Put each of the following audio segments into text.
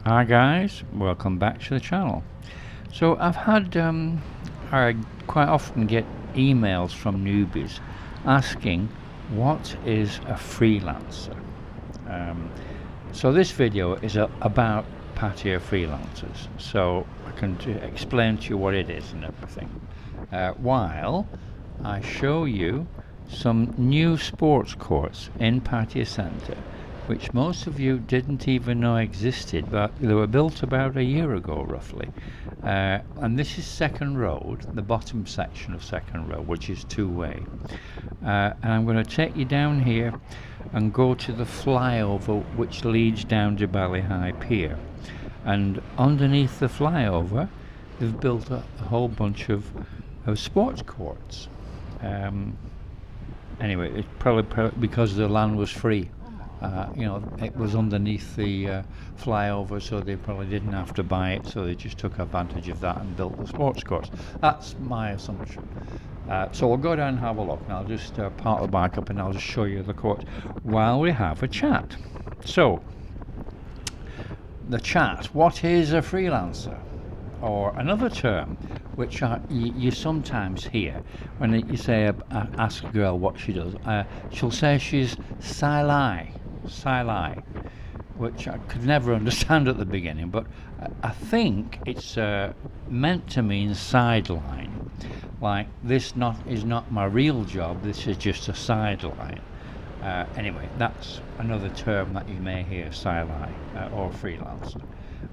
Hi guys, welcome back to the channel. So I've had, I quite often get emails from newbies asking what is a freelancer. Um, so this video is about Pattaya Freelancers, so I can explain to you what it is and everything, while I show you some new sports courts in Pattaya Centre which most of you didn't even know existed, but they were built about a year ago roughly. And this is Second Road, the bottom section of Second Road, which is two-way. And I'm going to take you down here and go to the flyover which leads down to Ballyhigh Pier. And underneath the flyover, they've built a whole bunch of sports courts. Anyway, it's probably because the land was free. It was underneath the flyover, so they probably didn't have to buy it, so they just took advantage of that and built the sports course. That's my assumption. So we'll go down and have a look, and I'll just park the bike up and I'll just show you the court while we have a chat. So, the chat. What is a freelancer? Or another term which you sometimes hear when you say ask a girl what she does, she'll say she's Silai, which I could never understand at the beginning, but I think it's meant to mean sideline, like this is not my real job, this is just a sideline. Anyway, that's another term that you may hear, Silai, or freelancer,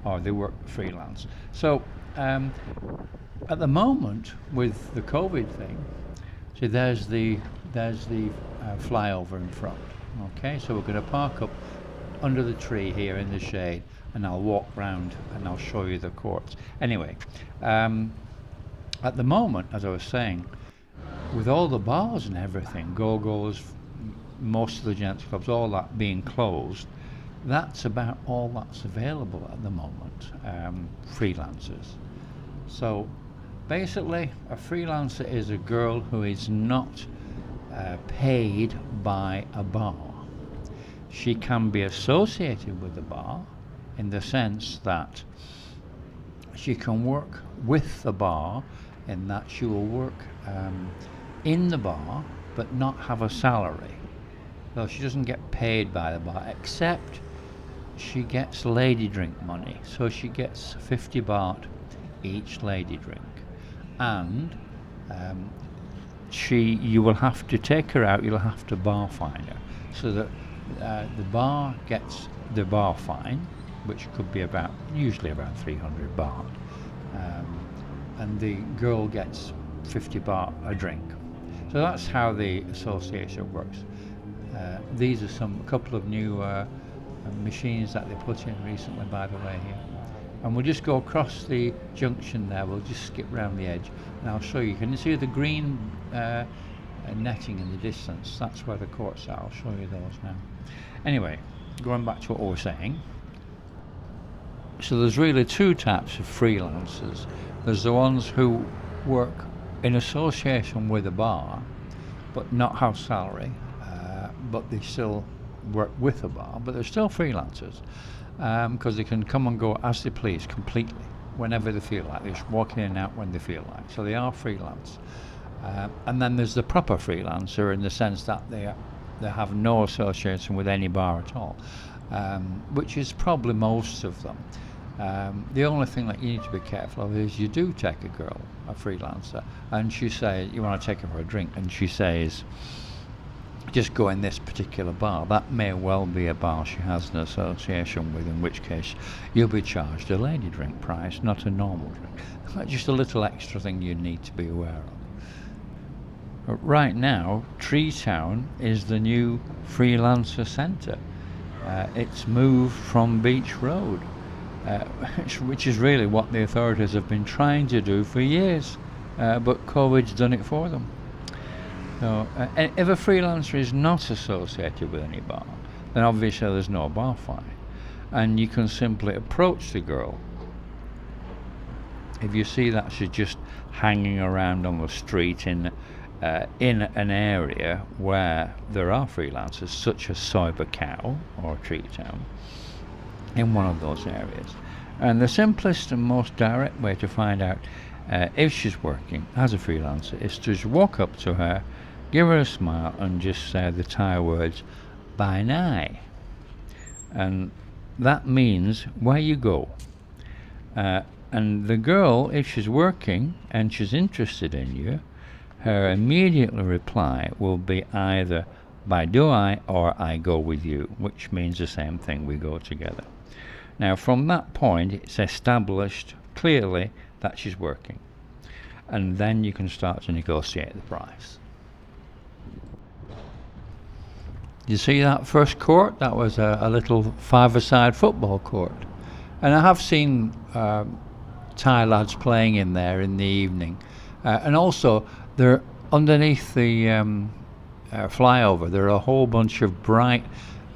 or they work freelance. So at the moment with the COVID thing, see there's the flyover in front. Okay, so we're going to park up under the tree here in the shade, and I'll walk round and I'll show you the courts. Anyway, at the moment, as I was saying, with all the bars and everything, go-go's, most of the gents clubs, all that being closed, that's about all that's available at the moment, freelancers. So basically a freelancer is a girl who is not paid by a bar. She can be associated with the bar in the sense that she can work with the bar, in that she will work in the bar but not have a salary. So she doesn't get paid by the bar, except she gets lady drink money. So she gets 50 baht each lady drink, and you will have to take her out, you'll have to bar fine her, so that the bar gets the bar fine, which could be usually about 300 baht, and the girl gets 50 baht a drink. So that's how the association works. These are a couple of new machines that they put in recently, by the way, here. And we'll just go across the junction there, we'll just skip round the edge, and I'll show you. Can you see the green netting in the distance? That's where the courts are. I'll show you those now. Anyway, going back to what we were saying. So there's really two types of freelancers. There's the ones who work in association with a bar, but not have salary, but they still work with a bar, but they're still freelancers, because they can come and go as they please completely, whenever they feel like. They just walk in and out when they feel like. So they are freelance. And then there's the proper freelancer, in the sense that they have no association with any bar at all, which is probably most of them. The only thing that you need to be careful of is you do take a girl, a freelancer, and she says you want to take her for a drink, and she says just go in this particular bar. That may well be a bar she has an association with, in which case you'll be charged a lady drink price, not a normal drink. That's just a little extra thing you need to be aware of. But right now, Tree Town is the new freelancer centre. It's moved from Beach Road, which is really what the authorities have been trying to do for years, but COVID's done it for them. So, if a freelancer is not associated with any bar, then obviously there's no bar fine, and you can simply approach the girl. If you see that she's just hanging around on the street in an area where there are freelancers, such as Cyber Cow or Tree Town, in one of those areas. And the simplest and most direct way to find out if she's working as a freelancer is to just walk up to her, give her a smile, and just say the Thai words, "Bye nai." And that means where you go. And the girl, if she's working and she's interested in you, her immediate reply will be either "Bye do I" or "I go with you," which means the same thing, we go together. Now from that point it's established clearly that she's working, and then you can start to negotiate the price. You see that first court? That was a little five-a-side football court, and I have seen Thai lads playing in there in the evening, and also they're underneath the flyover. There are a whole bunch of bright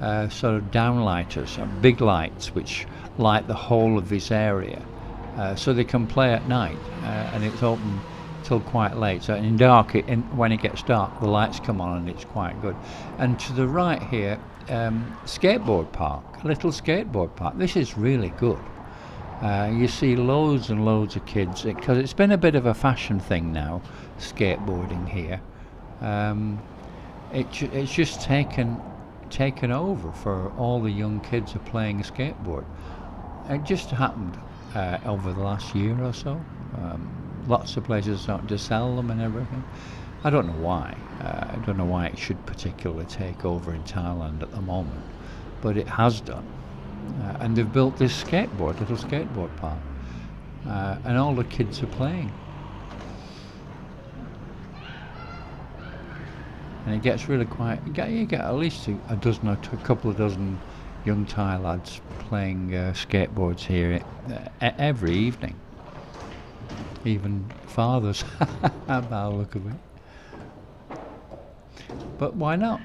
sort of downlighters, big lights which light the whole of this area, so they can play at night, and it's open till quite late. So in dark, when it gets dark, the lights come on and it's quite good. And to the right here, skateboard park, a little skateboard park. This is really good. You see loads and loads of kids, because it's been a bit of a fashion thing now, skateboarding here. It's just taken over for all the young kids are playing a skateboard. It just happened over the last year or so. Lots of places starting to sell them and everything. I don't know why. I don't know why it should particularly take over in Thailand at the moment, but it has done. And they've built this little skateboard park, and all the kids are playing. And it gets really quiet. You get at least a dozen or a couple of dozen young Thai lads playing skateboards here every evening. Even fathers, by the look of it. But why not?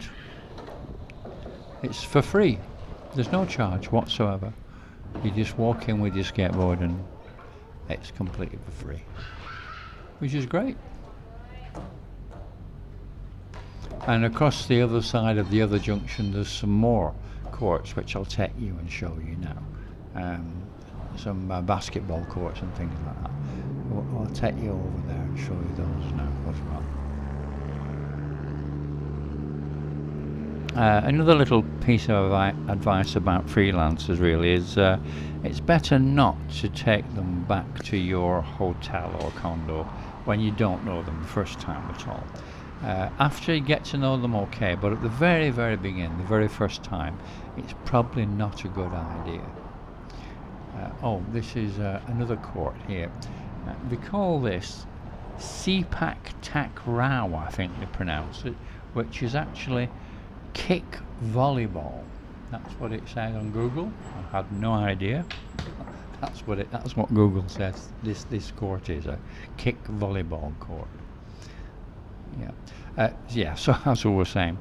It's for free. There's no charge whatsoever. You just walk in with your skateboard and it's completely for free, which is great. And across the other side of the other junction there's some more courts which I'll take you and show you now. Some basketball courts and things like that. I'll take you over there and show you those now as well. Another little piece of advice about freelancers really is it's better not to take them back to your hotel or condo when you don't know them the first time at all. After you get to know them, okay, but at the very, very beginning, the very first time, it's probably not a good idea. This is another court here. They call this Sepak Tak Rao, I think they pronounce it, which is actually kick volleyball. That's what it says on Google. I had no idea. That's what Google says. This court is a kick volleyball court. Yeah. So as we were saying,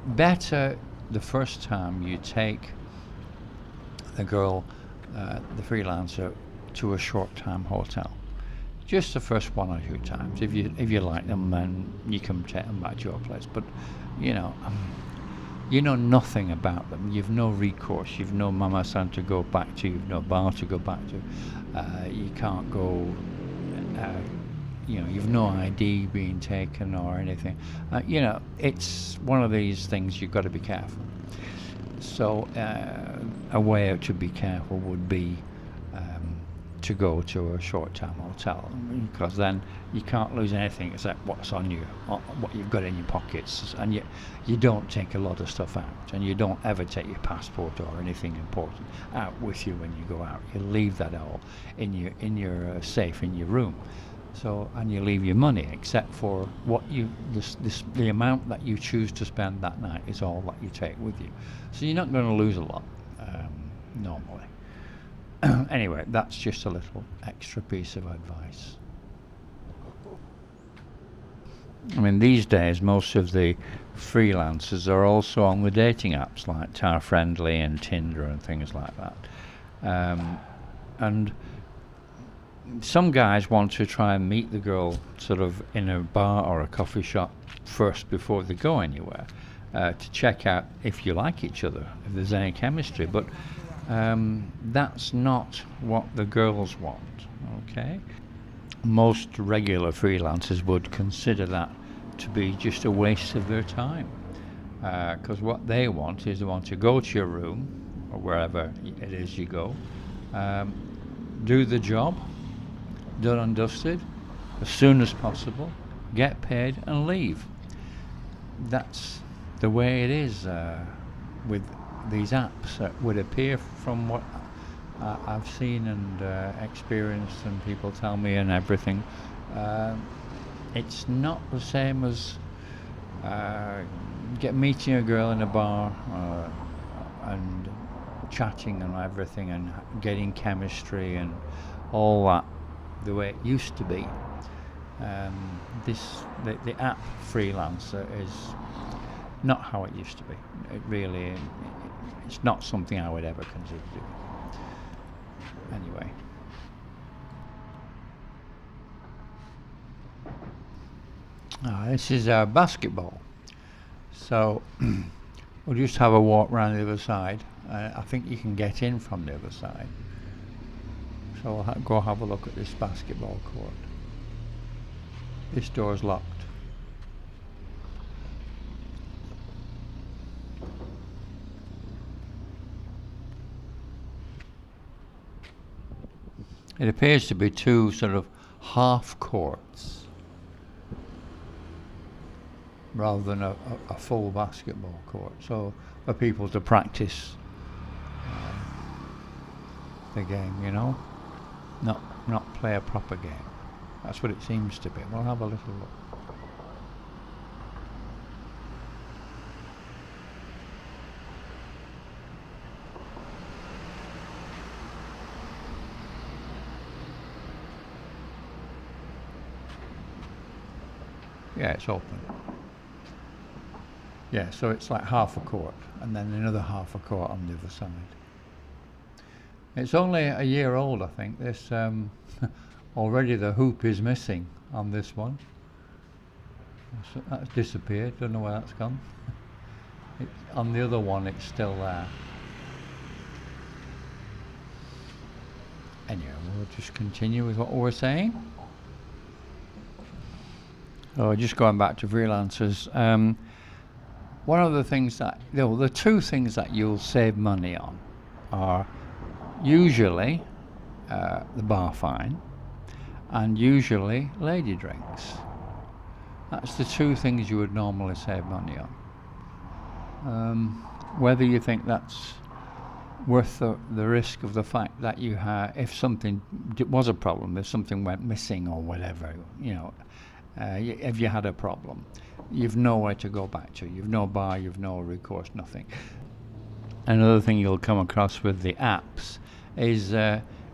better the first time you take the girl, the freelancer, to a short-time hotel. Just the first one or two times. If you like them, then you can take them back to your place. But you know nothing about them. You've no recourse. You've no mama-san to go back to. You've no bar to go back to. You can't go. You've no ID being taken or anything. It's one of these things you've got to be careful. So a way to be careful would be to go to a short-term hotel, because then you can't lose anything except what's on you, what you've got in your pockets, and you don't take a lot of stuff out, and you don't ever take your passport or anything important out with you when you go out. You leave that all in your safe in your room. So, and you leave your money, except for what the amount that you choose to spend that night is all that you take with you. So you're not going to lose a lot normally. Anyway, that's just a little extra piece of advice. I mean, these days most of the freelancers are also on the dating apps like Friendly and Tinder and things like that. And some guys want to try and meet the girl sort of in a bar or a coffee shop first before they go anywhere. to check out if you like each other, if there's any chemistry. But that's not what the girls want. Okay, most regular freelancers would consider that to be just a waste of their time, because what they want is they want to go to your room or wherever it is you go, do the job, done and dusted, as soon as possible, get paid and leave. That's the way it is with these apps. That would appear from what I've seen and experienced and people tell me and everything. It's not the same as meeting a girl in a bar and chatting and everything and getting chemistry and all that the way it used to be. The app Freelancer is not how it used to be. It really, it's not something I would ever consider doing. Anyway. This is our basketball. So we'll just have a walk around the other side. I think you can get in from the other side. So we'll go have a look at this basketball court. This door's locked. It appears to be two sort of half courts rather than a full basketball court, so for people to practice the game, you know, not play a proper game. That's what it seems to be. We'll have a little look. Yeah, it's open. Yeah, so it's like half a court and then another half a court on the other side. It's only a year old, I think. This already the hoop is missing on this one. So that's disappeared. Don't know where that's gone. On the other one, it's still there. Anyway, we'll just continue with what we were saying. Oh, just going back to freelancers. One of the things that, the two things that you'll save money on are usually the bar fine and usually lady drinks. That's the two things you would normally save money on. Whether you think that's worth the risk of the fact that you have, if something was a problem, if something went missing or whatever, you know, if you had a problem, you've nowhere to go back to. You've no bar, you've no recourse, nothing. Another thing you'll come across with the apps is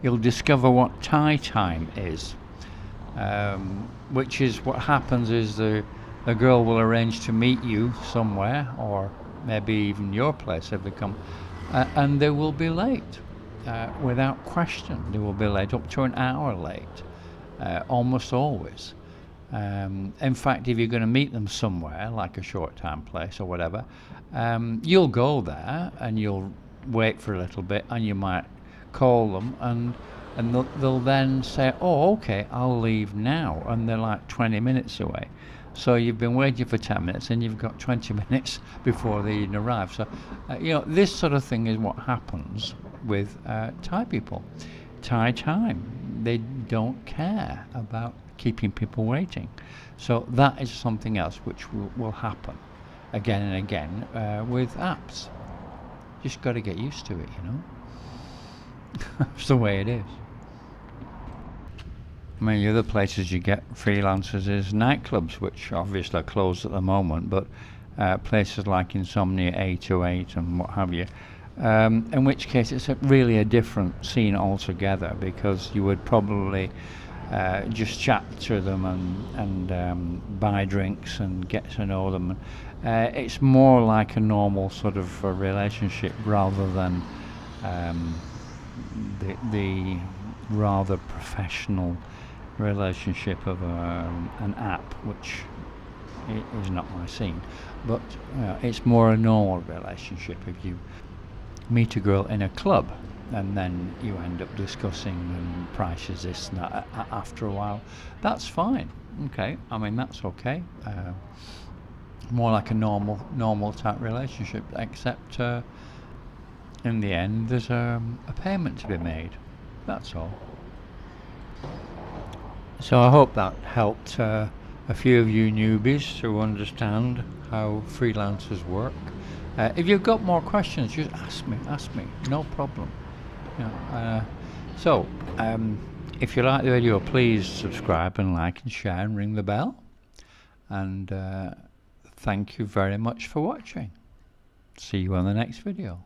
you'll discover what Thai time is, which is what happens is the girl will arrange to meet you somewhere, or maybe even your place if they come, and they will be late, without question. They will be late, up to an hour late, almost always. In fact, if you're going to meet them somewhere, like a short-time place or whatever, you'll go there and you'll wait for a little bit, and you might call them, and they'll then say, "Oh, okay, I'll leave now," and they're like 20 minutes away. So you've been waiting for 10 minutes, and you've got 20 minutes before they even arrive. So, you know, this sort of thing is what happens with Thai people. Thai time, they don't care about keeping people waiting. So that is something else which will happen again and again with apps. Just got to get used to it, you know. That's the way it is. I mean, the other places you get freelancers is nightclubs, which obviously are closed at the moment, but places like Insomnia 808 and what have you, in which case it's really a different scene altogether, because you would probably just chat to them and buy drinks and get to know them. It's more like a normal sort of a relationship rather than the rather professional relationship of an app, which is not my scene. But it's more a normal relationship. If you meet a girl in a club and then you end up discussing prices, this and that after a while, that's fine. Okay, I mean, that's okay. More like a normal type relationship, except in the end there's a payment to be made. That's all. So I hope that helped a few of you newbies to understand how freelancers work. If you've got more questions, just ask me, no problem. So if you like the video, please subscribe and like and share and ring the bell. And thank you very much for watching. See you on the next video.